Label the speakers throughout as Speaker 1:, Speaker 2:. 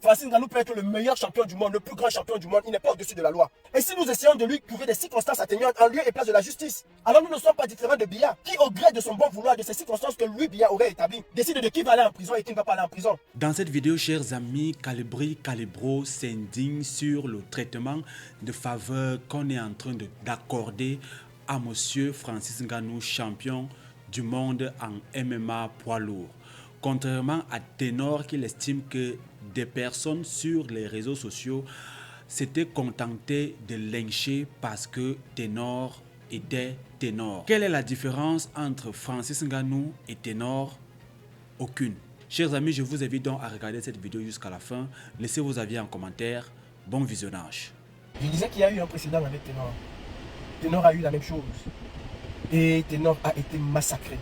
Speaker 1: Francis Ngannou peut être le meilleur champion du monde, le plus grand champion du monde, il n'est pas au-dessus de la loi. Et si nous essayons de lui trouver des circonstances atténuantes en lieu et place de la justice, alors nous ne sommes pas différents de Biya, qui au gré de son bon vouloir, de ces circonstances que lui, Biya, aurait établies, décide de qui va aller en prison et qui ne va pas aller en prison.
Speaker 2: Dans cette vidéo, chers amis, Calibro s'indigne sur le traitement de faveur qu'on est en train d'accorder à monsieur Francis Ngannou, champion du monde en MMA poids lourd. Contrairement à Ténor, qui estime que des personnes sur les réseaux sociaux s'étaient contentées de lyncher parce que Ténor était Ténor. Quelle est la différence entre Francis Ngannou et Ténor? Aucune. Chers amis, je vous invite donc à regarder cette vidéo jusqu'à la fin. Laissez vos avis en commentaire. Bon visionnage.
Speaker 1: Je disais qu'il y a eu un précédent avec Ténor. Ténor a eu la même chose. Et Ténor a été massacré.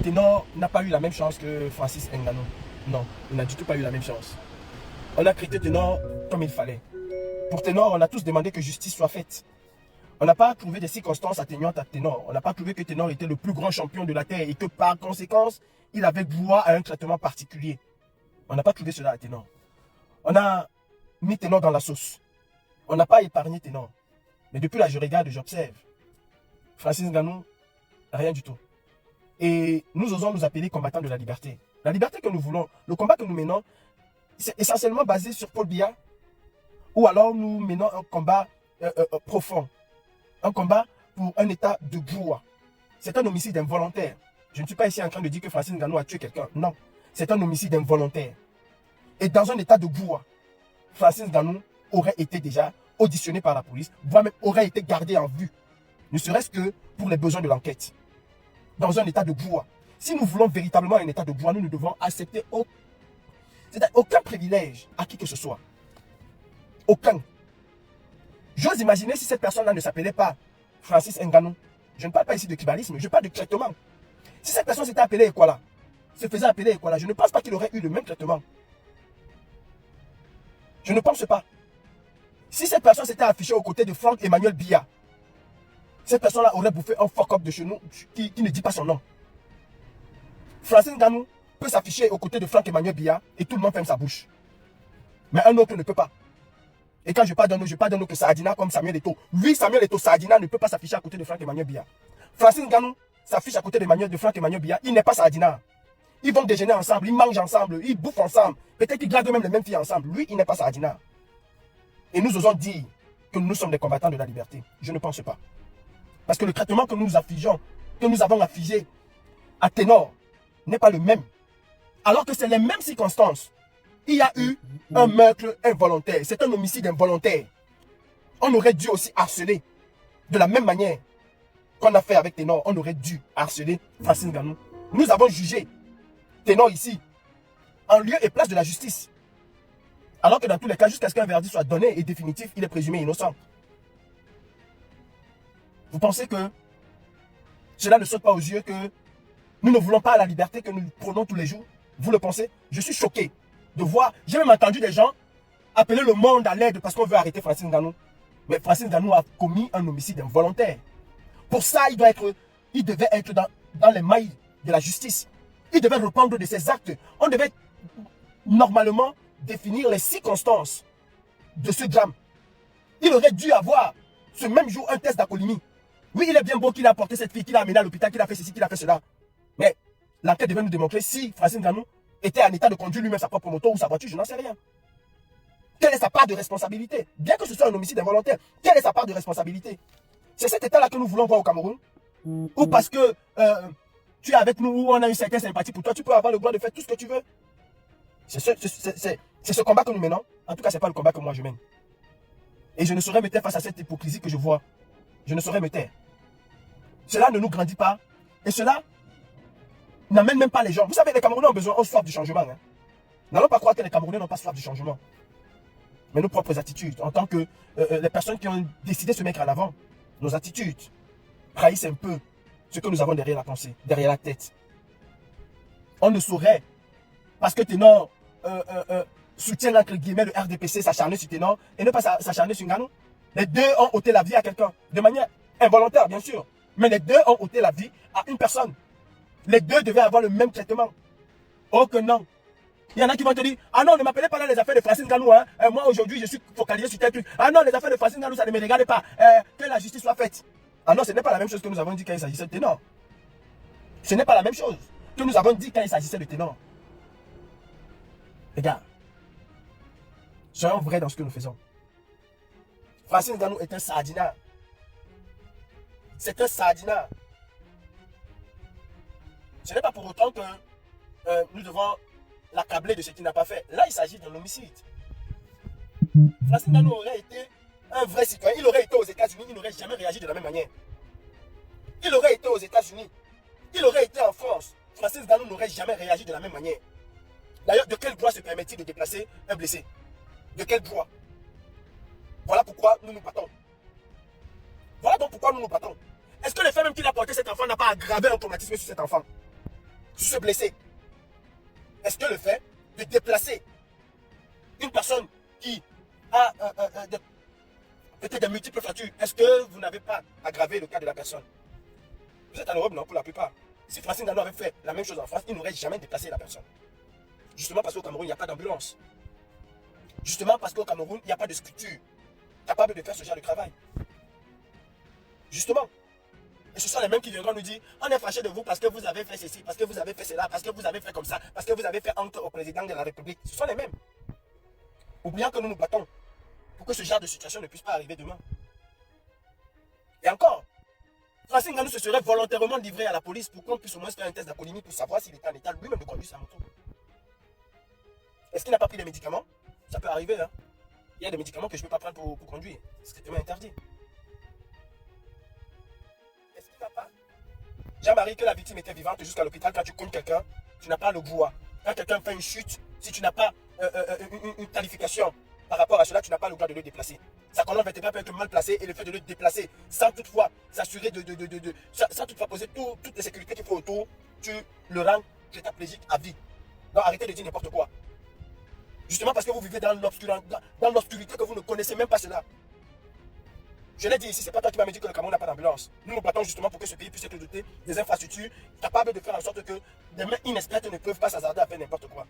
Speaker 1: Ténor n'a pas eu la même chance que Francis Ngannou. Non, il n'a du tout pas eu la même chance. On a traité Ténor comme il fallait. Pour Ténor, on a tous demandé que justice soit faite. On n'a pas trouvé des circonstances atténuantes à Ténor. On n'a pas trouvé que Ténor était le plus grand champion de la Terre et que par conséquence, il avait droit à un traitement particulier. On n'a pas trouvé cela à Ténor. On a mis Ténor dans la sauce. On n'a pas épargné Ténor. Mais depuis là, je regarde et j'observe. Francis Ngannou, rien du tout. Et nous osons nous appeler combattants de la liberté. La liberté que nous voulons, le combat que nous menons, c'est essentiellement basé sur Paul Biya. Ou alors nous menons un combat profond. Un combat pour un état de droit. C'est un homicide involontaire. Je ne suis pas ici en train de dire que Francis Ngannou a tué quelqu'un. Non, c'est un homicide involontaire. Et dans un état de droit, Francis Ngannou aurait été déjà auditionné par la police, voire même aurait été gardé en vue. Ne serait-ce que pour les besoins de l'enquête. Dans un état de droit. Si nous voulons véritablement un état de droit, nous ne devons accepter aucun privilège à qui que ce soit. Aucun. J'ose imaginer si cette personne-là ne s'appelait pas Francis Ngannou. Je ne parle pas ici de tribalisme, je parle de traitement. Si cette personne s'était appelée Ekwala, se faisait appeler Ekwala, je ne pense pas qu'il aurait eu le même traitement. Je ne pense pas. Si cette personne s'était affichée aux côtés de Franck Emmanuel Biya, cette personne-là aurait bouffé un fuck-up de chez nous qui ne dit pas son nom. Francis Ngannou peut s'afficher aux côtés de Franck Emmanuel Biya et tout le monde ferme sa bouche. Mais un autre ne peut pas. Et quand je parle d'un autre, je parle d'un autre que Saadina comme Samuel Eto'o. Lui, Samuel Eto'o, Saadina ne peut pas s'afficher à côté de Franck Emmanuel Biya. Francis Ngannou s'affiche à côté de Franck Emmanuel Biya. Il n'est pas Saadina. Ils vont déjeuner ensemble, ils mangent ensemble, ils bouffent ensemble. Peut-être qu'ils gardent même les mêmes filles ensemble. Lui, il n'est pas Saadina. Et nous osons dire que nous sommes des combattants de la liberté. Je ne pense pas. Parce que le traitement que nous affligeons, que nous avons affligé à Ténor, n'est pas le même. Alors que c'est les mêmes circonstances. Il y a eu un meurtre involontaire. C'est un homicide involontaire. On aurait dû aussi harceler. De la même manière qu'on a fait avec Ténor, on aurait dû harceler Francis Ngannou. Nous avons jugé Ténor ici, en lieu et place de la justice. Alors que dans tous les cas, jusqu'à ce qu'un verdict soit donné et définitif, il est présumé innocent. Vous pensez que cela ne saute pas aux yeux que nous ne voulons pas la liberté que nous prenons tous les jours? Vous le pensez? Je suis choqué de voir. J'ai même entendu des gens appeler le monde à l'aide parce qu'on veut arrêter Francis Ngannou. Mais Francis Ngannou a commis un homicide involontaire. Pour ça, il devait être dans les mailles de la justice. Il devait répondre de ses actes. On devait normalement définir les circonstances de ce drame. Il aurait dû avoir ce même jour un test d'alcoolémie. Oui, il est bien beau qu'il a apporté cette fille, qu'il a amenée à l'hôpital, qu'il a fait ceci, qu'il a fait cela. Mais l'enquête devait nous démontrer si Francis Ngannou était en état de conduire lui-même sa propre moto ou sa voiture, je n'en sais rien. Quelle est sa part de responsabilité? Bien que ce soit un homicide involontaire, quelle est sa part de responsabilité? C'est cet état-là que nous voulons voir au Cameroun? Ou parce que tu es avec nous, ou on a une certaine sympathie pour toi, tu peux avoir le droit de faire tout ce que tu veux? C'est ce combat que nous menons. En tout cas, ce n'est pas le combat que moi je mène. Et je ne saurais me taire face à cette hypocrisie que je vois. Je ne saurais me taire. Cela ne nous grandit pas. Et cela n'amène même pas les gens. Vous savez, les Camerounais ont soif du changement. Hein. N'allons pas croire que les Camerounais n'ont pas soif du changement. Mais nos propres attitudes, en tant que les personnes qui ont décidé de se mettre en avant, nos attitudes trahissent un peu ce que nous avons derrière la pensée, derrière la tête. On ne saurait, parce que Ténor soutient entre guillemets le RDPC, s'acharner sur Ténor et ne pas s'acharner sur Ngannou. Les deux ont ôté la vie à quelqu'un, de manière involontaire bien sûr. Mais les deux ont ôté la vie à une personne. Les deux devaient avoir le même traitement. Oh que non. Il y en a qui vont te dire, ah non, ne m'appelez pas dans les affaires de Francine Ngannou. Hein. Moi, aujourd'hui, je suis focalisé sur tel truc. Ah non, les affaires de Francine Ngannou, ça ne me regarde pas. Que la justice soit faite. Ah non, ce n'est pas la même chose que nous avons dit quand il s'agissait de Ténor. Ce n'est pas la même chose que nous avons dit quand il s'agissait de Ténor. Regarde. Soyons vrais dans ce que nous faisons. Francine Ngannou est un sardinat. C'est un sardinat. Ce n'est pas pour autant que nous devons l'accabler de ce qu'il n'a pas fait. Là, il s'agit d'un homicide. Francine Ngannou aurait été un vrai citoyen. Il aurait été aux États-Unis, il n'aurait jamais réagi de la même manière. Il aurait été aux États-Unis, il aurait été en France. Francine Ngannou n'aurait jamais réagi de la même manière. D'ailleurs, de quel droit se permet-il de déplacer un blessé? De quel droit? Voilà pourquoi nous nous battons. Voilà donc pourquoi nous nous battons. Est-ce que le fait même qu'il a porté cet enfant n'a pas aggravé un traumatisme sur cet enfant? Sur ce blessé? Est-ce que le fait de déplacer une personne qui a peut-être de multiples fractures, est-ce que vous n'avez pas aggravé le cas de la personne? Vous êtes en Europe, non, pour la plupart. Si Francine Ngannou avait fait la même chose en France, il n'aurait jamais déplacé la personne. Justement parce qu'au Cameroun, il n'y a pas d'ambulance. Justement parce qu'au Cameroun, il n'y a pas de structure capable de faire ce genre de travail. Justement. Et ce sont les mêmes qui viendront nous dire, on est fâché de vous parce que vous avez fait ceci, parce que vous avez fait cela, parce que vous avez fait comme ça, parce que vous avez fait honte au président de la République. Ce sont les mêmes. Oubliant que nous nous battons pour que ce genre de situation ne puisse pas arriver demain. Et encore, Francine Ngannou se serait volontairement livré à la police pour qu'on puisse au moins faire un test d'alcoolémie pour savoir s'il était en état lui-même de conduire sa moto. Est-ce qu'il n'a pas pris des médicaments? Ça peut arriver, hein. Il y a des médicaments que je ne peux pas prendre pour conduire. C'est strictement interdit. Est-ce qu'il n'a pas? Jean-Marie, que la victime était vivante jusqu'à l'hôpital, quand tu cognes quelqu'un, tu n'as pas le droit. Quand quelqu'un fait une chute, si tu n'as pas une qualification par rapport à cela, tu n'as pas le droit de le déplacer. Sa colonne vertébrale peut être mal placée et le fait de le déplacer sans toutefois s'assurer sans toutefois poser toutes les sécurités qu'il faut autour, tu le rends tétraplégique à vie. Donc arrêtez de dire n'importe quoi. Justement parce que vous vivez dans l'obscurité que vous ne connaissez même pas cela. Je l'ai dit ici, c'est pas toi qui m'as dit que le Cameroun n'a pas d'ambulance. Nous nous battons justement pour que ce pays puisse être doté des infrastructures capables de faire en sorte que des mains inexpertes ne peuvent pas s'hasarder à faire n'importe quoi.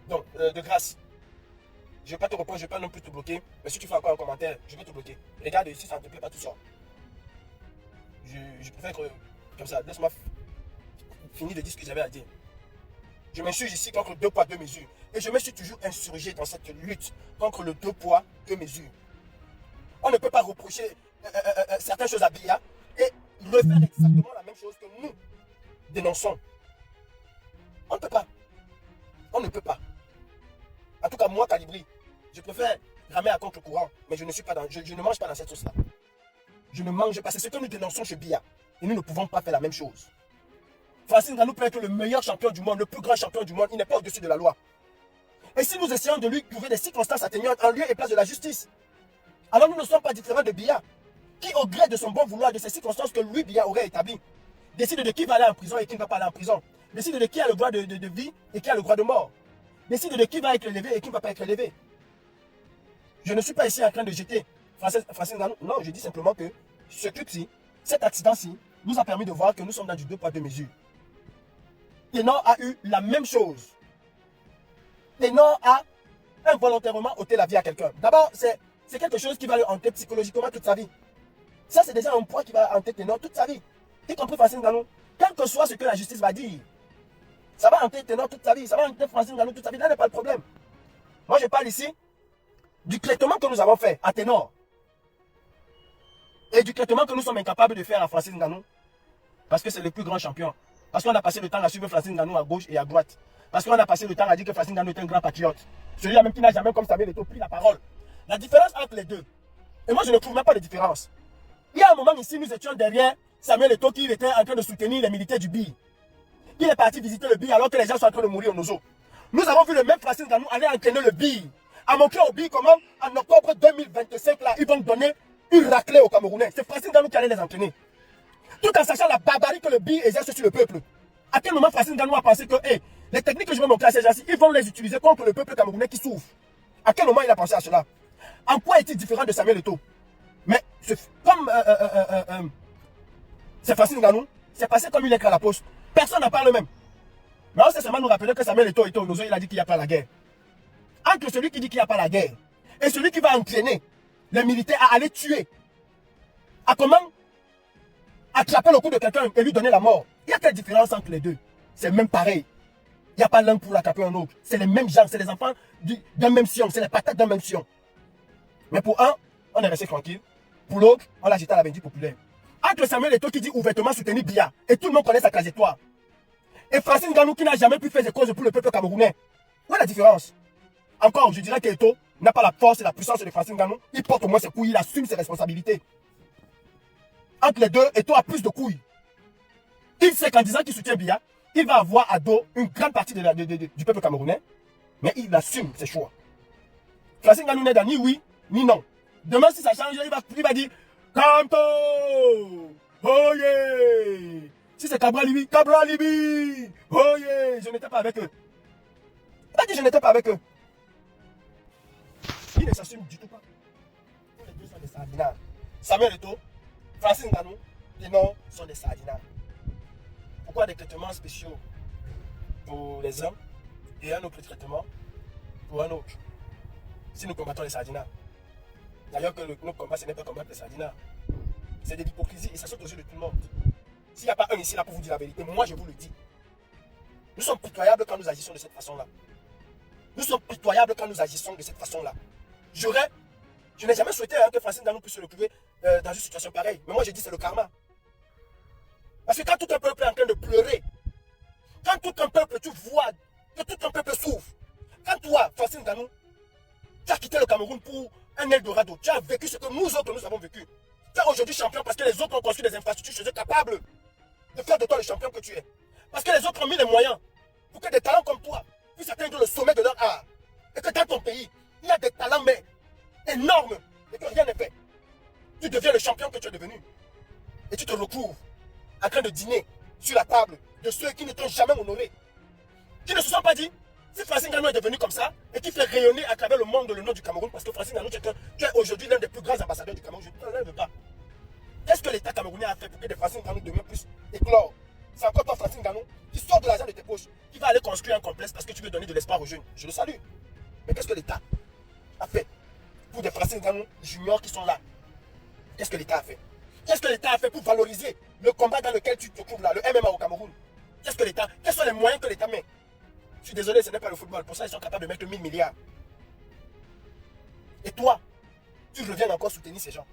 Speaker 1: Donc, de grâce, je ne vais pas te reprendre, je ne vais pas non plus te bloquer. Mais si tu fais encore un commentaire, je vais te bloquer. Regarde, si ça ne te plaît pas, tout ça. Je préfère être comme ça. Laisse-moi finir de dire ce que j'avais à dire. Je m'insurge ici contre 2 poids 2 mesures. Et je me suis toujours insurgé dans cette lutte contre le 2 poids 2 mesures. On ne peut pas reprocher certaines choses à Biya et refaire exactement la même chose que nous dénonçons. On ne peut pas. On ne peut pas. En tout cas, moi, Calibri, je préfère ramer à contre-courant, mais je ne mange pas dans cette sauce-là. Je ne mange pas. C'est ce que nous dénonçons chez Biya. Et nous ne pouvons pas faire la même chose. Francine Ngannou peut être le meilleur champion du monde, le plus grand champion du monde. Il n'est pas au-dessus de la loi. Et si nous essayons de lui trouver des circonstances atténuantes en lieu et place de la justice, alors nous ne sommes pas différents de Biya, qui au gré de son bon vouloir, de ces circonstances que lui, Biya, aurait établies, décide de qui va aller en prison et qui ne va pas aller en prison. Décide de qui a le droit de vie et qui a le droit de mort. Décide de qui va être élevé et qui ne va pas être élevé. Je ne suis pas ici en train de jeter Francine Ngannou. Non, je dis simplement que ce truc-ci, cet accident-ci, nous a permis de voir que nous sommes dans du 2 poids 2 mesures. Ténor a eu la même chose. Ténor a involontairement ôté la vie à quelqu'un. D'abord, c'est quelque chose qui va le hanter psychologiquement toute sa vie. Ça, c'est déjà un poids qui va hanter Ténor toute sa vie. Y compris Francine Ngannou. Quel que soit ce que la justice va dire, ça va hanter Ténor toute sa vie. Ça va hanter Francine Ngannou toute sa vie. Là n'est pas le problème. Moi, je parle ici du traitement que nous avons fait à Ténor. Et du traitement que nous sommes incapables de faire à Francine Ngannou. Parce que c'est le plus grand champion. Parce qu'on a passé le temps à suivre Francine Ngannou à gauche et à droite. Parce qu'on a passé le temps à dire que Francine Ngannou est un grand patriote. Celui-là même qui n'a jamais, comme Samuel Eto'o, pris la parole. La différence entre les deux. Et moi, je ne trouve même pas de différence. Il y a un moment ici, nous étions derrière Samuel Eto'o qui était en train de soutenir les militaires du BI. Il est parti visiter le BI alors que les gens sont en train de mourir au Nozo. Nous avons vu le même Francine Ngannou aller entraîner le BI. À montrer au BI comment, en octobre 2025, là, ils vont donner une raclée aux Camerounais. C'est Francine Ngannou qui allait les entraîner. Tout en sachant la barbarie que le BI exerce sur le peuple. À quel moment Francine Ngannou a pensé que les techniques que je vais montrer à ces gens-ci, ils vont les utiliser contre le peuple camerounais qui souffre? À quel moment il a pensé à cela? En quoi est-il différent de Samuel Eto'o? Mais comme c'est Francine Ngannou, c'est passé comme une lettre à la poste. Personne n'en parle même. Mais on sait seulement nous rappeler que Samuel Eto'o, il a dit qu'il n'y a pas la guerre. Entre celui qui dit qu'il n'y a pas la guerre et celui qui va entraîner les militaires à aller tuer, à comment attraper le cou de quelqu'un et lui donner la mort. Il y a quelle différence entre les deux? C'est même pareil. Il n'y a pas l'un pour attraper un autre. C'est les mêmes gens, c'est les enfants d'un même sion, c'est les patates d'un même sion. Mais pour un, on est resté tranquille. Pour l'autre, on l'a jeté à la bendite populaire. Entre Samuel Eto'o qui dit ouvertement soutenir Biya, et tout le monde connaît sa trajectoire, et Francine Ngannou qui n'a jamais pu faire des causes pour le peuple camerounais. Où est la différence? Encore, je dirais qu'Eto'o n'a pas la force et la puissance de Francine Ngannou. Il porte au moins ses couilles, il assume ses responsabilités. Entre les deux, Eto'o a plus de couilles. Il sait qu'en disant qu'il soutient Biya, il va avoir à dos une grande partie du peuple camerounais, mais il assume ses choix. Francine Ngannou n'est dans ni oui, ni non. Demain, si ça change, il va dire Kanto! Oh yeah! Si c'est Cabral Libi, Cabral Libi! Oh yeah! Je n'étais pas avec eux. Il a dit je n'étais pas avec eux. Il ne s'assume du tout pas. Tous les deux sont des sardinards. Samuel Eto'o, Francine Ngannou, les noms sont des sardinards. Pourquoi des traitements spéciaux pour les hommes et un autre traitement pour un autre? Si nous combattons les sardinards. D'ailleurs que notre combat, ce n'est pas combattre les sardinards. C'est de l'hypocrisie et ça saute aux yeux de tout le monde. S'il n'y a pas un ici là pour vous dire la vérité, moi je vous le dis. Nous sommes pitoyables quand nous agissons de cette façon-là. Nous sommes pitoyables quand nous agissons de cette façon-là. Je n'ai jamais souhaité que Francine Ngannou puisse se retrouver dans une situation pareille. Mais moi je dis c'est le karma. Parce que quand tout un peuple est en train de pleurer, quand tout un peuple, tu vois que tout un peuple souffre, quand toi, Francine Ngannou, tu as quitté le Cameroun pour un Eldorado, tu as vécu ce que nous autres nous avons vécu. Tu es aujourd'hui champion parce que les autres ont construit des infrastructures chez eux capables de faire de toi le champion que tu es. Parce que les autres ont mis les moyens pour que des talents comme toi puissent atteindre le sommet de leur art. Et que dans ton pays, il y a des talents mais énormes et que rien n'est fait. Tu deviens le champion que tu es devenu. Et tu te retrouves en train de dîner sur la table de ceux qui ne t'ont jamais honoré. Qui ne se sont pas dit, si Francine Ngannou est devenu comme ça et qui fait rayonner à travers le monde le nom du Cameroun, parce que Francine Ngannou, tu es aujourd'hui l'un des plus grands ambassadeurs du Cameroun, je ne t'enlève pas. Qu'est-ce que l'État camerounais a fait pour que des Francine Ngannou demain puissent éclore? C'est encore toi, Francine Ngannou, qui sort de l'argent de tes poches, qui va aller construire un complexe parce que tu veux donner de l'espoir aux jeunes. Je le salue. Mais qu'est-ce que l'État a fait pour des Francine Ngannou juniors qui sont là? Qu'est-ce que l'État a fait? Qu'est-ce que l'État a fait pour valoriser le combat dans lequel tu te trouves là, le MMA au Cameroun? Qu'est-ce que l'État, quels sont les moyens que l'État met? Je suis désolé, ce n'est pas le football. Pour ça, ils sont capables de mettre 1000 milliards. Et toi, tu reviens encore soutenir ces gens.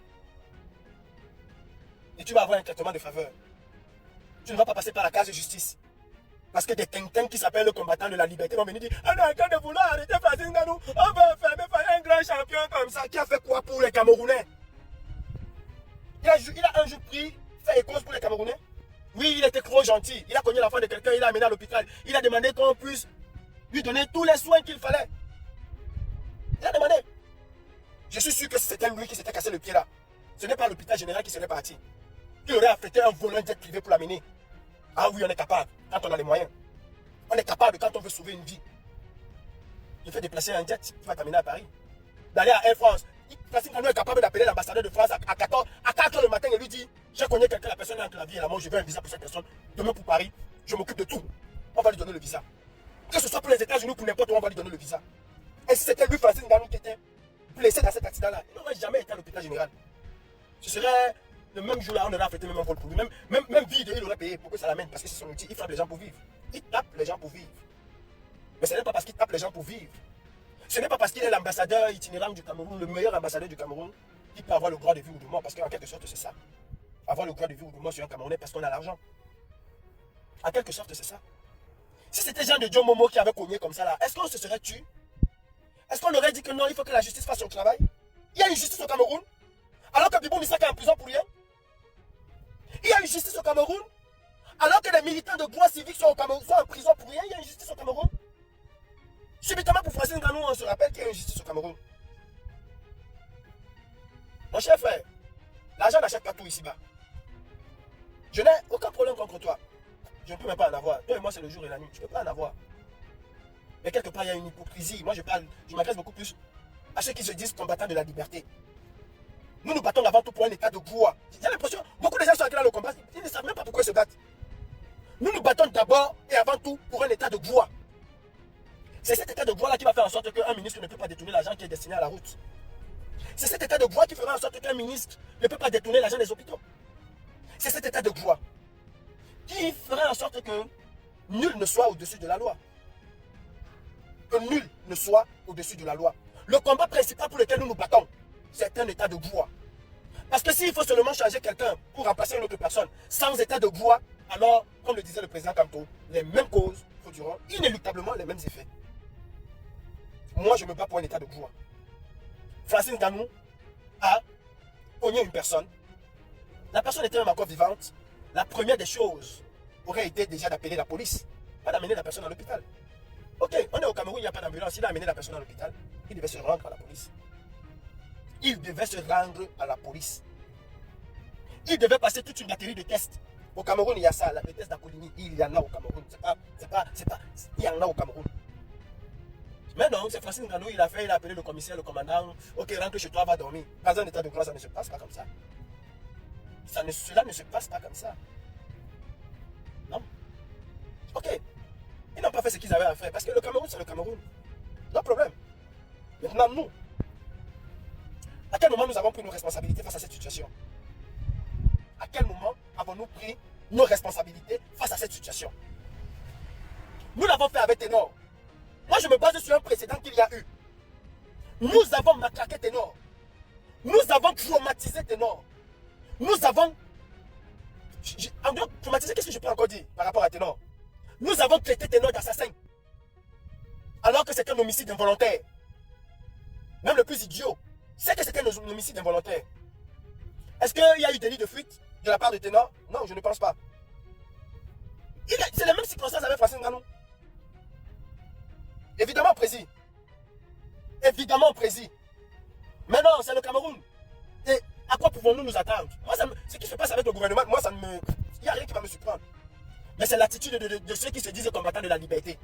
Speaker 1: Et tu vas avoir un traitement de faveur. Tu ne vas pas passer par la case de justice. Parce que des tintins qui s'appellent le combattant de la liberté vont venir dire on est en train de vouloir arrêter Francine Ngannou. On va faire un grand champion comme ça. Qui a fait quoi pour les Camerounais? Il a un jour pris, fait école pour les Camerounais. Oui, il était trop gentil. Il a cogné l'enfant de quelqu'un, il l'a amené à l'hôpital. Il a demandé qu'on puisse lui donner tous les soins qu'il fallait. Il a demandé. Je suis sûr que si c'était lui qui s'était cassé le pied là, ce n'est pas l'hôpital général qui serait parti. Il aurait affrété un volant jet privé pour l'amener. Ah oui, on est capable, quand on a les moyens. On est capable quand on veut sauver une vie. Il fait déplacer un jet qui va t'amener à Paris. D'aller à Air France. Francine Ngannou est capable d'appeler l'ambassadeur de France à 4 h le matin et lui dit j'ai connu quelqu'un, la personne est entre la vie et la mort, je veux un visa pour cette personne. Demain pour Paris, je m'occupe de tout. On va lui donner le visa. Que ce soit pour les États-Unis ou pour n'importe où, on va lui donner le visa. Et si c'était lui, Francine Ngannou, qui était blessé dans cet accident-là, il n'aurait jamais été à l'hôpital général. Ce serait le même jour-là, on aurait affecté même un vol pour lui. Même vide, il aurait payé pour que ça l'amène. Parce que c'est son outil, il frappe les gens pour vivre. Il tape les gens pour vivre. Mais ce n'est pas parce qu'il tape les gens pour vivre. Ce n'est pas parce qu'il est l'ambassadeur itinérant du Cameroun, le meilleur ambassadeur du Cameroun, qu'il peut avoir le droit de vie ou de mort. Parce qu'en quelque sorte, c'est ça. Avoir le droit de vie ou de mort sur un Camerounais parce qu'on a l'argent. En quelque sorte, c'est ça. Si c'était Jean de John Momo qui avait cogné comme ça là, est-ce qu'on se serait tué? Est-ce qu'on aurait dit que non, il faut que la justice fasse son travail? Il y a une justice au Cameroun, alors que Bibou Misaka est en prison pour rien. Il y a une justice au Cameroun, alors que les militants de droits civiques sont en prison pour rien. Il y a une justice au Cameroun. Subitement pour Francine Ngannou, on se rappelle qu'il y a une justice au Cameroun. Mon cher frère, l'argent n'achète pas tout ici-bas. Je n'ai aucun problème contre toi. Je ne peux même pas en avoir. Toi et moi, c'est le jour et la nuit. Je ne peux pas en avoir. Mais quelque part, il y a une hypocrisie. Moi, je m'adresse beaucoup plus à ceux qui se disent combattants de la liberté. Nous nous battons avant tout pour un état de droit. J'ai l'impression, beaucoup de gens sont dans le combat, ils ne savent même pas pourquoi ils se battent. Nous nous battons d'abord et avant tout pour un état de droit. C'est cet état de droit-là qui va faire en sorte qu'un ministre ne peut pas détourner l'argent qui est destiné à la route. C'est cet état de droit qui fera en sorte qu'un ministre ne peut pas détourner l'argent des hôpitaux. C'est cet état de droit qui fera en sorte que nul ne soit au-dessus de la loi. Que nul ne soit au-dessus de la loi. Le combat principal pour lequel nous nous battons, c'est un état de droit. Parce que s'il faut seulement changer quelqu'un pour remplacer une autre personne sans état de droit, alors, comme le disait le président Kamto, les mêmes causes produiront inéluctablement les mêmes effets. Moi, je me bats pour un état de droit. Francine Ngannou a cogné une personne. La personne était même encore vivante. La première des choses aurait été déjà d'appeler la police, pas d'amener la personne à l'hôpital. Ok, on est au Cameroun, il n'y a pas d'ambulance. Il a amené la personne à l'hôpital. Il devait se rendre à la police. Il devait se rendre à la police. Il devait passer toute une batterie de tests. Au Cameroun, il y a ça, les tests d'Apollini. Il y en a au Cameroun. Il y en a au Cameroun. Mais non, c'est Francine Ngannou, il a appelé le commissaire, le commandant. Ok, rentre chez toi, va dormir. Dans un état de droit, ça ne se passe pas comme ça. Cela ne se passe pas comme ça. Non. Ok. Ils n'ont pas fait ce qu'ils avaient à faire. Parce que le Cameroun, c'est le Cameroun. Non problème. Maintenant, nous, à quel moment nous avons pris nos responsabilités face à cette situation? À quel moment avons-nous pris nos responsabilités face à cette situation? Nous l'avons fait avec Ténor. Moi, je me base sur un précédent qu'il y a eu. Nous avons matraqué Ténor. Nous avons traumatisé Ténor. Nous avons... En dehors, traumatisé, qu'est-ce que je peux encore dire par rapport à Ténor? Nous avons traité Ténor d'assassin. Alors que c'était un homicide involontaire. Même le plus idiot sait que c'était un homicide involontaire. Est-ce qu'il y a eu délit de fuite de la part de Ténor? Non, je ne pense pas. C'est les mêmes circonstances avec Francine Ngannou. Évidemment, président. Évidemment, président. Mais non, c'est le Cameroun. Et à quoi pouvons-nous nous attendre? Moi, ce qui se passe avec le gouvernement, moi, ça ne me... Il n'y a rien qui va me surprendre. Mais c'est l'attitude de ceux qui se disent combattants de la liberté.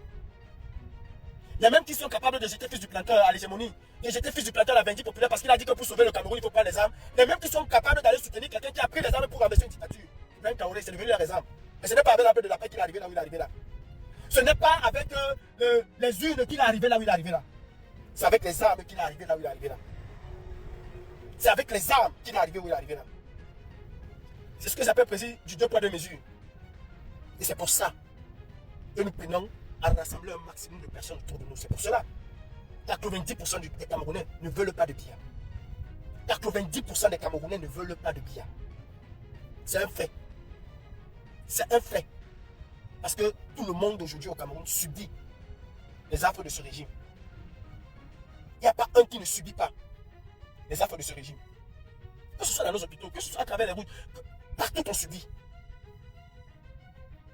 Speaker 1: Il y a même qui sont capables de jeter fils du planteur à l'hégémonie, de jeter fils du planteur à la vindicte populaire parce qu'il a dit que pour sauver le Cameroun, il faut prendre les armes. Il y a même qui sont capables d'aller soutenir quelqu'un qui a pris les armes pour renverser une dictature. Même Traoré, c'est devenu les armes. Mais ce n'est pas avec la paix de la paix qu'il est arrivé là où il est arrivé là. Ce n'est pas avec les urnes qu'il est arrivé là où il est arrivé là. C'est avec les armes qu'il est arrivé là où il est arrivé là. C'est avec les armes qu'il est arrivé où il est arrivé là. C'est ce que j'appelle précis du 2 poids 2 mesures. Et c'est pour ça que nous prenons à rassembler un maximum de personnes autour de nous. C'est pour cela. 90% des Camerounais ne veulent pas de bien. 90% des Camerounais ne veulent pas de bien. C'est un fait. C'est un fait. Parce que tout le monde aujourd'hui au Cameroun subit les affres de ce régime. Il n'y a pas un qui ne subit pas les affres de ce régime. Que ce soit dans nos hôpitaux, que ce soit à travers les routes, partout on subit.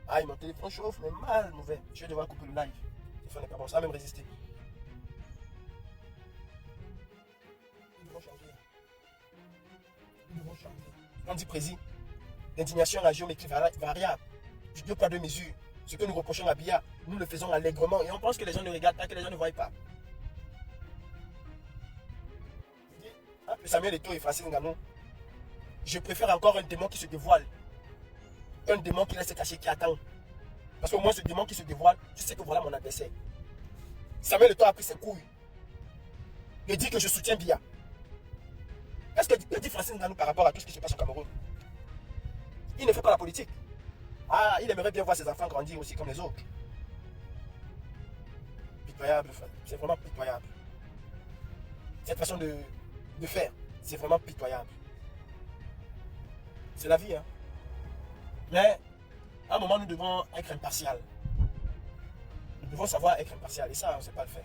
Speaker 1: Ah, mon téléphone chauffe, mais mal mauvais. Je vais devoir couper le live. Le téléphone n'est pas bon, ça va même résister. Ils vont changer. Ils vont changer. On dit président, l'indignation à géométrie variable. Du 2 poids 2 mesures. Ce que nous reprochons à Biya, nous le faisons allègrement et on pense que les gens ne regardent pas, que les gens ne voient pas. Entre Samuel Eto'o et Francine Ngannou, je préfère encore un démon qui se dévoile. Un démon qui reste caché, qui attend. Parce que moi, ce démon qui se dévoile, je sais que voilà mon adversaire. Samuel Eto'o a pris ses couilles. Il dit que je soutiens Biya. Qu'est-ce que dit Francine Ngannou par rapport à tout ce qui se passe au Cameroun? Il ne fait pas la politique. Ah, il aimerait bien voir ses enfants grandir aussi comme les autres. Pitoyable, c'est vraiment pitoyable. Cette façon de faire, c'est vraiment pitoyable. C'est la vie, hein. Mais, à un moment, nous devons être impartial. Nous devons savoir être impartial. Et ça, on ne sait pas le faire.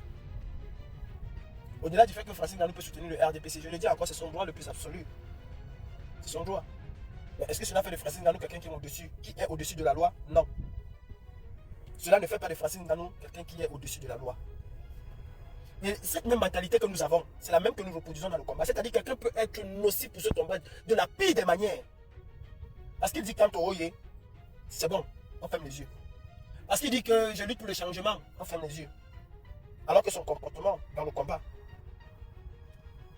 Speaker 1: Au-delà du fait que Francine Ngannou peut soutenir le RDPC, je le dis encore, c'est son droit le plus absolu. C'est son droit. Mais est-ce que cela fait de Francine Ngannou quelqu'un qui est au-dessus de la loi? Non. Cela ne fait pas de Francine Ngannou quelqu'un qui est au-dessus de la loi. Et cette même mentalité que nous avons, c'est la même que nous reproduisons dans le combat. C'est-à-dire que quelqu'un peut être nocif pour ce combat de la pire des manières. Parce qu'il dit quand on oye, c'est bon, on ferme les yeux. Parce qu'il dit que je lutte pour le changement, on ferme les yeux. Alors que son comportement dans le combat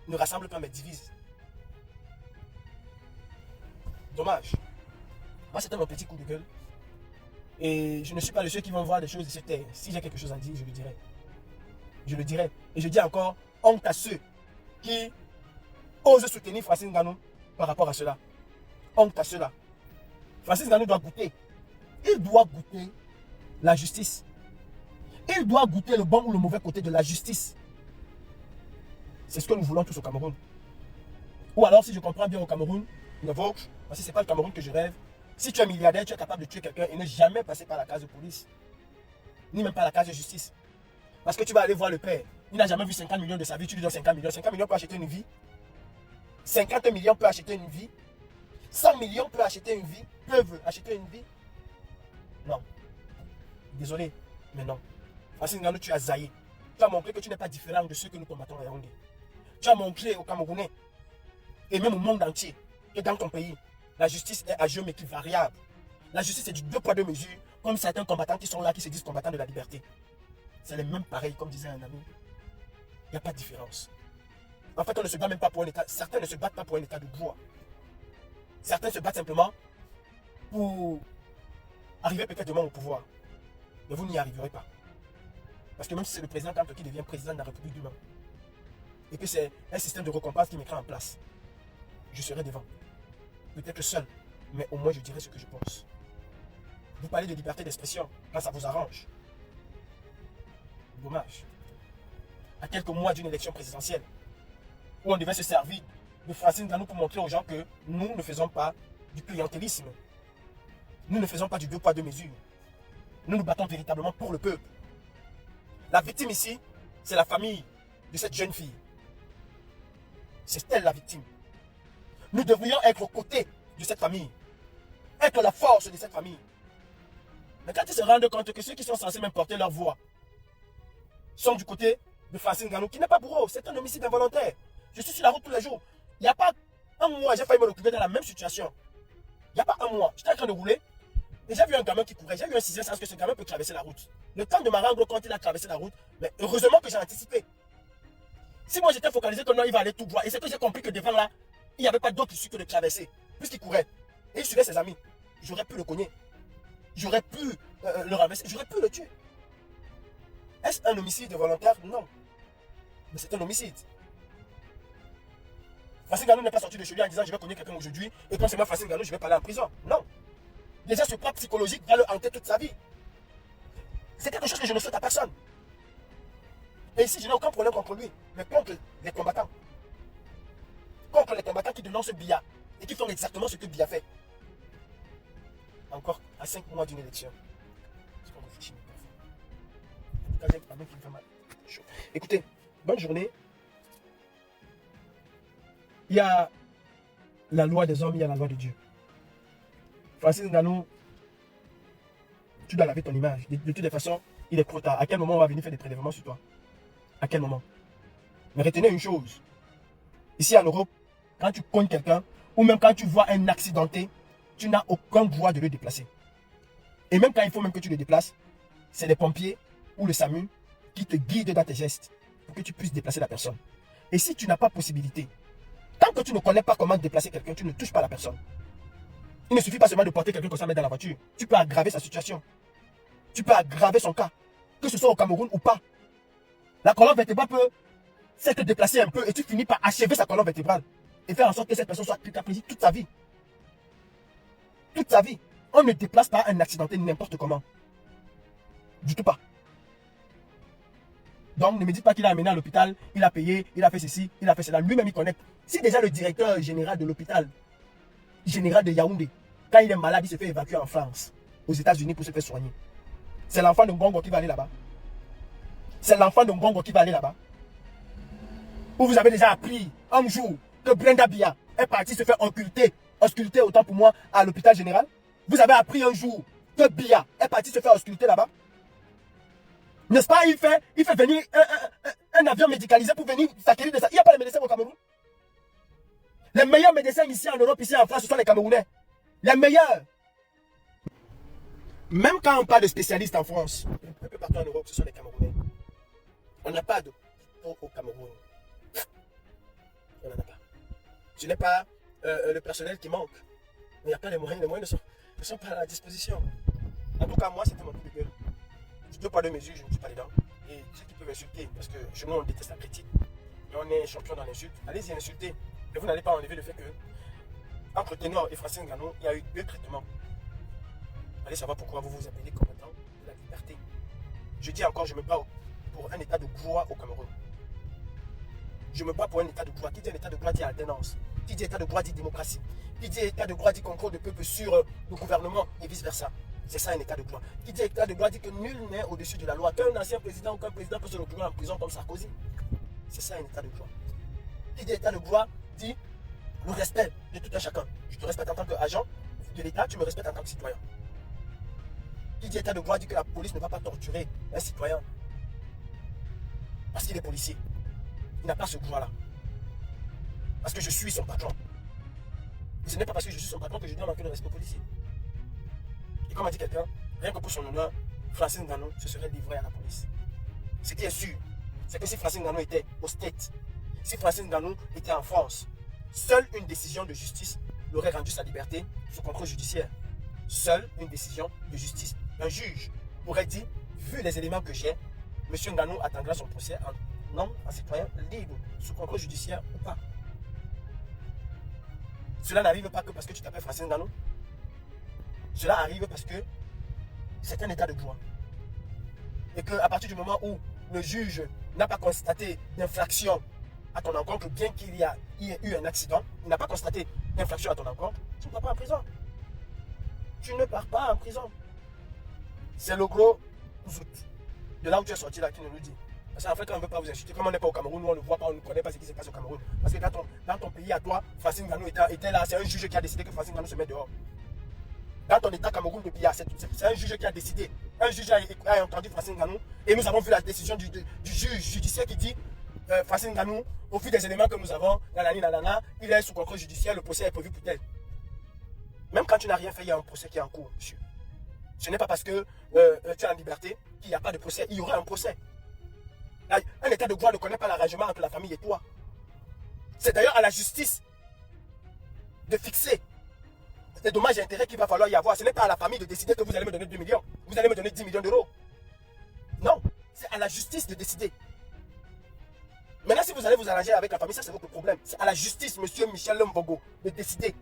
Speaker 1: ne rassemble pas mais divise. Dommage. Moi, c'était mon petit coup de gueule. Et je ne suis pas de ceux qui vont voir des choses de cette terre. Si j'ai quelque chose à dire, je le dirai. Je le dirai. Et je dis encore, honte à ceux qui osent soutenir Francis Ngannou par rapport à cela. Honte à cela. Francis Ngannou doit goûter. Il doit goûter la justice. Il doit goûter le bon ou le mauvais côté de la justice. C'est ce que nous voulons tous au Cameroun. Ou alors, si je comprends bien au Cameroun, le vôtre, parce que ce n'est pas le Cameroun que je rêve, si tu es milliardaire, tu es capable de tuer quelqu'un et ne jamais passer par la case de police, ni même par la case de justice. Parce que tu vas aller voir le père, il n'a jamais vu 50 millions de sa vie, tu lui donnes 50 millions. 50 millions peut acheter une vie. 50 millions peut acheter une vie. 100 millions peut acheter une vie. Peuvent acheter une vie. Non. Désolé, mais non. Francis Ngannou, tu as zaillé. Tu as montré que tu n'es pas différent de ceux que nous combattons à Yaoundé. Tu as montré aux Camerounais, et même au monde entier, que dans ton pays, la justice est à géométrie variable. La justice est du deux poids deux mesures, comme certains combattants qui sont là, qui se disent combattants de la liberté. C'est les mêmes pareils, comme disait un ami. Il n'y a pas de différence. En fait, on ne se bat même pas pour un état. Certains ne se battent pas pour un état de droit. Certains se battent simplement pour arriver peut-être demain au pouvoir. Mais vous n'y arriverez pas. Parce que même si c'est le président Kanto qui devient président de la République demain, et que c'est un système de récompense qui mettra en place, je serai devant. Peut-être seul, mais au moins je dirai ce que je pense. Vous parlez de liberté d'expression quand ça vous arrange. Dommage. À quelques mois d'une élection présidentielle, où on devait se servir de Francis Ngannou pour montrer aux gens que nous ne faisons pas du clientélisme. Nous ne faisons pas du deux poids deux mesures. Nous nous battons véritablement pour le peuple. La victime ici, c'est la famille de cette jeune fille. C'est elle la victime. Nous devrions être aux côtés de cette famille. Être la force de cette famille. Mais quand ils se rendent compte que ceux qui sont censés même porter leur voix sont du côté de Francis Ngannou, qui n'est pas bourreau, c'est un homicide involontaire. Je suis sur la route tous les jours. Il n'y a pas un mois, j'ai failli me retrouver dans la même situation. Il n'y a pas un mois. J'étais en train de rouler et j'ai vu un gamin qui courait. J'ai vu un sixième sens que ce gamin peut traverser la route. Le temps de me rendre compte, il a traversé la route. Mais heureusement que j'ai anticipé. Si moi j'étais focalisé comme non, il va aller tout droit. Et c'est que j'ai compris que devant là, il n'y avait pas d'autre issue que de traverser. Puisqu'il courait. Et il suivait ses amis. J'aurais pu le cogner. J'aurais pu le renverser. J'aurais pu le tuer. Est-ce un homicide volontaire? Non. Mais c'est un homicide. Francis Ngannou n'est pas sorti de chez lui en disant je vais cogner quelqu'un aujourd'hui et quand c'est moi Francis Ngannou, je vais pas aller en prison. Non. Déjà ce poids psychologique va le hanter toute sa vie. C'est quelque chose que je ne souhaite à personne. Et ici, je n'ai aucun problème contre lui, mais contre les combattants. Contre les combattants qui dénoncent Biya et qui font exactement ce que Biya fait. Encore à 5 mois d'une élection. C'est comme victime. En tout cas, j'ai un main qui me fait mal. Chaud. Écoutez, bonne journée. Il y a la loi des hommes, il y a la loi de Dieu. Francis Ngannou, tu dois laver ton image. De toutes les façons, il est trop tard. À quel moment on va venir faire des prélèvements sur toi? À quel moment? Mais retenez une chose. Ici en Europe, quand tu cognes quelqu'un, ou même quand tu vois un accidenté, tu n'as aucun droit de le déplacer. Et même quand il faut même que tu le déplaces, c'est les pompiers ou le SAMU qui te guident dans tes gestes pour que tu puisses déplacer la personne. Et si tu n'as pas possibilité, tant que tu ne connais pas comment déplacer quelqu'un, tu ne touches pas la personne. Il ne suffit pas seulement de porter quelqu'un comme ça, mettre dans la voiture. Tu peux aggraver sa situation. Tu peux aggraver son cas. Que ce soit au Cameroun ou pas. La colonne vertébrale peut s'être déplacée un peu et tu finis par achever sa colonne vertébrale. Et faire en sorte que cette personne soit tétraplégique toute sa vie. Toute sa vie. On ne déplace pas un accidenté n'importe comment. Du tout pas. Donc ne me dites pas qu'il a amené à l'hôpital, il a payé, il a fait ceci, il a fait cela. Lui-même il connaît. Si déjà le directeur général de l'hôpital, général de Yaoundé, quand il est malade, il se fait évacuer en France, aux États-Unis pour se faire soigner. C'est l'enfant de Ngongo qui va aller là-bas. C'est l'enfant de Ngongo qui va aller là-bas. Ou vous avez déjà appris un jour que Brenda Biya est partie se faire ausculter autant pour moi à l'hôpital général. Vous avez appris un jour que Biya est partie se faire ausculter là-bas. N'est-ce pas, il fait venir un avion médicalisé pour venir s'acquérir de ça. Il n'y a pas de médecins au Cameroun. Les meilleurs médecins ici en Europe, ici en France, ce sont les Camerounais. Les meilleurs. Même quand on parle de spécialistes en France, un peu partout en Europe, ce sont les Camerounais. On n'a pas de au Cameroun. On n'en a pas. Ce n'est pas le personnel qui manque. Mais il n'y a pas les moyens. Les moyens ne sont pas à la disposition. En tout cas, moi, c'était mon coup de gueule. Deux poids, deux mesures, je ne suis pas dedans. Et ceux qui peuvent insulter, parce que chez nous, on déteste la critique. Et on est champion dans l'insulte. Allez-y, insulter. Mais vous n'allez pas enlever le fait que, entre Ténor et Francine Ngannou, il y a eu 2 traitements. Allez savoir pourquoi vous vous appelez combattant de la liberté. Je dis encore, je me bats pour un état de droit au Cameroun. Je me bats pour un état de droit. Qui dit un état de droit dit alternance. Qui dit état de droit dit démocratie. Qui dit état de droit dit contrôle de peuple sur le gouvernement et vice-versa. C'est ça un état de droit. Qui dit état de droit dit que nul n'est au-dessus de la loi. Qu'un ancien président ou qu'un président peut se retrouver en prison comme Sarkozy. C'est ça un état de droit. Qui dit état de droit dit le respect de tout un chacun. Je te respecte en tant qu'agent de l'État, tu me respectes en tant que citoyen. Qui dit état de droit dit que la police ne va pas torturer un citoyen parce qu'il est policier. Il n'a pas ce droit-là. Parce que je suis son patron. Et ce n'est pas parce que je suis son patron que je dois manquer de respect au policier. Et comme a dit quelqu'un, rien que pour son honneur, Francine Ngannou se serait livré à la police. Ce qui est sûr, c'est que si Francine Ngannou était au States, si Francine Ngannou était en France, seule une décision de justice l'aurait rendu sa liberté sous contrôle judiciaire. Seule une décision de justice. Un juge aurait dit, vu les éléments que j'ai, M. Ngannou attendra son procès en homme, en citoyen libre, sous contrôle judiciaire ou pas. Cela n'arrive pas que parce que tu t'appelles Francine Ngannou. Cela arrive parce que c'est un état de droit. Et qu'à partir du moment où le juge n'a pas constaté d'infraction à ton encontre, bien qu'il y ait eu un accident, il n'a pas constaté d'infraction à ton encontre, tu ne pars pas en prison. Tu ne pars pas en prison. C'est le gros zout. De là où tu es sorti là qui nous le dit. Parce qu'en fait, on ne veut pas vous insulter. Comme on n'est pas au Cameroun, nous on ne voit pas, on ne connaît pas ce qui se passe au Cameroun. Parce que dans ton pays à toi, Francine Ngannou était là, c'est un juge qui a décidé que Francine Ngannou se met dehors. Dans ton état Cameroun de Bia, c'est un juge qui a décidé. Un juge a entendu Francine Ngannou. Et nous avons vu la décision du juge judiciaire qui dit Francine Ngannou, au vu des éléments que nous avons, il est sous contrôle judiciaire, le procès est prévu pour tel. Même quand tu n'as rien fait, il y a un procès qui est en cours, monsieur. Ce n'est pas parce que tu es en liberté qu'il n'y a pas de procès. Il y aura un procès. Un état de droit ne connaît pas l'arrangement entre la famille et toi. C'est d'ailleurs à la justice de fixer les dommages et intérêts qu'il va falloir y avoir. Ce n'est pas à la famille de décider que vous allez me donner 2 millions. Vous allez me donner 10 millions d'euros. Non, c'est à la justice de décider. Maintenant, si vous allez vous arranger avec la famille, ça c'est votre problème. C'est à la justice, monsieur Michel Mbogo, de décider.